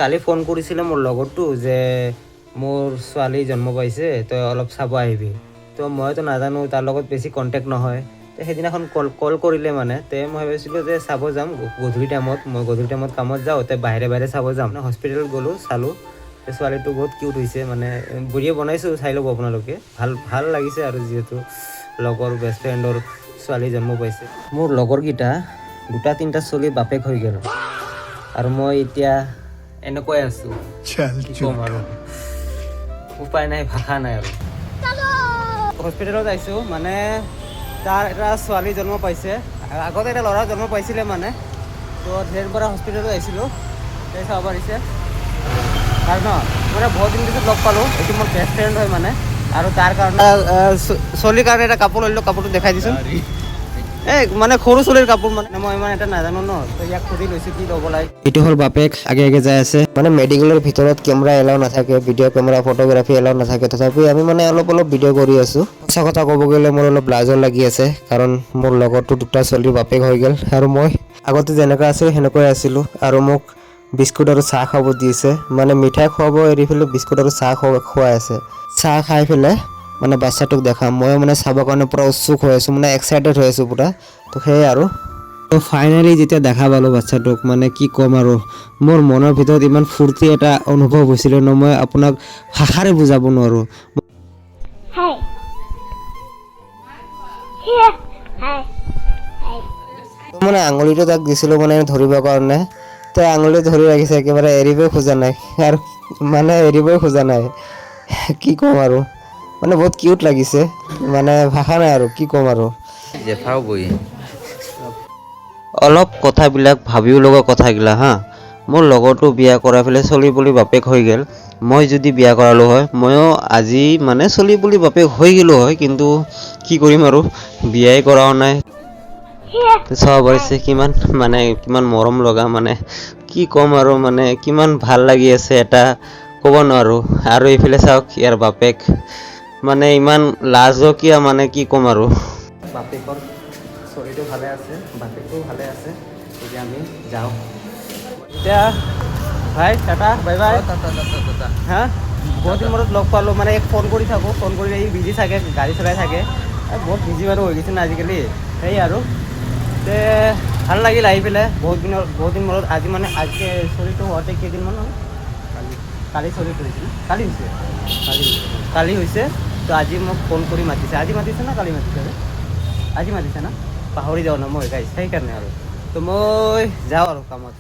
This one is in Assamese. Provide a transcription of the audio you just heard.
কালি ফোন কৰিছিলে মোৰ লগৰটো যে মোৰ ছোৱালী জন্ম পাইছে তই অলপ চাব আহিবি। তো মইতো নাজানো, তাৰ লগত বেছি কণ্টেক্ট নহয়। তো সেইদিনাখন কল কৰিলে মানে মই ভাবিছিলোঁ যে চাব যাম গধূলি টাইমত। মই গধূলি টাইমত কামত যাওঁ, বাহিৰে চাব যাম। হস্পিটেলত গ'লোঁ, চালোঁ। ছোৱালীটো বহুত কিউট হৈছে, মানে ভিডিঅ' বনাইছোঁ, চাই ল'ব আপোনালোকে। ভাল লাগিছে আৰু যিহেতু লগৰ বেষ্ট ফ্ৰেণ্ডৰ ছোৱালী জন্ম পাইছে। মোৰ লগৰকেইটা 2-3টা ছোৱালীৰ বাপেক হৈ গ'ল আৰু মই এতিয়া এনেকৈ আছোঁ। কি ক'ম আৰু, উপায় নাই, ভাষা নাই আৰু। হস্পিটেলত আহিছোঁ, মানে তাৰ এটা ছোৱালী জন্ম পাইছে। আগতে এটা ল'ৰা জন্ম পাইছিলে মানে। তো ধেৰ পৰা হস্পিটেলত আহিছিলোঁ, চাব পাৰিছে। আৰু ন মানে বহুত দিন পিছত লগ পালোঁ। এইটো মোৰ বেষ্ট ফ্ৰেণ্ড হয় মানে। আৰু তাৰ কাৰণে ছোৱালীৰ কাৰণে এটা কাপোৰ ল'লোঁ, কাপোৰটো দেখাই দিছোঁ। মানে সৰু ছোৱালীৰ কাপোৰ, মানে মই ইমান এটা নাজানো ন, তো ইয়াক সুধি লৈছোঁ কি ল'ব লাগে। এইটো হ'ল বাপেক, আগে যাই আছে। মানে মেডিকেলৰ ভিতৰত কেমেৰা এলাও নাথাকে, ভিডিঅ' কেমেৰা, ফটোগ্ৰাফী এলাও নাথাকে। তথাপি আমি মানে অলপ ভিডিঅ' কৰি আছোঁ। সঁচা কথা ক'ব গ'লে মোৰ অলপ লাজো লাগি আছে, কাৰণ মোৰ লগৰটো 2টা ছোৱালীৰ বাপেক হৈ গ'ল। আৰু মই আগতে যেনেকুৱা আছিলোঁ সেনেকুৱাই আছিলোঁ। আৰু মোক বিস্কুট আৰু চাহ খাব দিছে, মানে মিঠাই খুৱাব এৰি পেলাই বিস্কুট আৰু চাহ খুৱাই আছে। চাহ খাই পেলাই মানে বাচ্ছাটোক দেখাম, মই মানে চাবৰ কাৰণে পূৰা উৎসুক হৈ আছোঁ, মানে এক্সাইটেড হৈ আছোঁ পূৰা। তো সেয়াই আৰু। তো ফাইনেলি যেতিয়া দেখা পালোঁ বাচ্ছাটোক, মানে কি ক'ম আৰু, মোৰ মনৰ ভিতৰত ইমান ফূৰ্তি এটা অনুভৱ হৈছিলে ন, মই আপোনাক ভাষাৰে বুজাব নোৱাৰোঁ। মানে আঙুলিটো তাক দিছিলোঁ মানে ধৰিবৰ কাৰণে। তো আঙুলি ধৰি ৰাখিছে, একেবাৰে এৰিবই খোজা নাই। আৰু মানে এৰিবই খোজা নাই, কি ক'ম আৰু। মানে বহুত কিউট লাগিছে, মানে ভাষা নাই আৰু কি ক'ম আৰু। জেঠাও বহি অলপ কথাবিলাক ভাবিও লগা কথাগিলা হা। মোৰ লগৰটো বিয়া কৰাই পেলাই চলি পুলি বাপেক হৈ গ'ল। মই যদি বিয়া কৰালোঁ হয়, ময়ো আজি মানে চলি পুলি বাপেক হৈ গ'লোঁ হয়। কিন্তু কি কৰিম আৰু, বিয়াই কৰাও নাই। চাব পাৰিছে কিমান মৰম লগা, মানে কি ক'ম আৰু, মানে কিমান ভাল লাগি আছে এটা ক'ব নোৱাৰোঁ। আৰু এইফালে চাওক ইয়াৰ বাপেক, মানে ইমান লাজকীয়া, মানে কি ক'ম আৰু। বাপেকৰ ছোৱালীটো ভালে আছে, বাপেকটো ভালে আছে। এতিয়া আমি যাওঁ। এতিয়া ভাই টাটা, বাই বাই। হা, বহুত দিন মূৰত লগ পালোঁ, মানে এক ফোন কৰি থাকোঁ, ফোন কৰিলে ই বিজি থাকে, গাড়ী চলাই থাকে। বহুত বিজি বাৰু হৈ গৈছে না আজিকালি, সেই আৰু। ভাল লাগিল আহি পেলাই, বহুত দিন মূৰত। আজি চুৰিটো হোৱাতে কেইদিনমান হ'ল, কালি চুৰিটো হৈছিল, কালি হৈছে। তো আজি মোক ফোন কৰি মাতিছে। আজি মাতিছে না কালি মাতিছে? আজি মাতিছে না, পাহৰি যাওঁ ন মই গাইছ, সেইকাৰণে আৰু। তো মই যাওঁ আৰু কামত।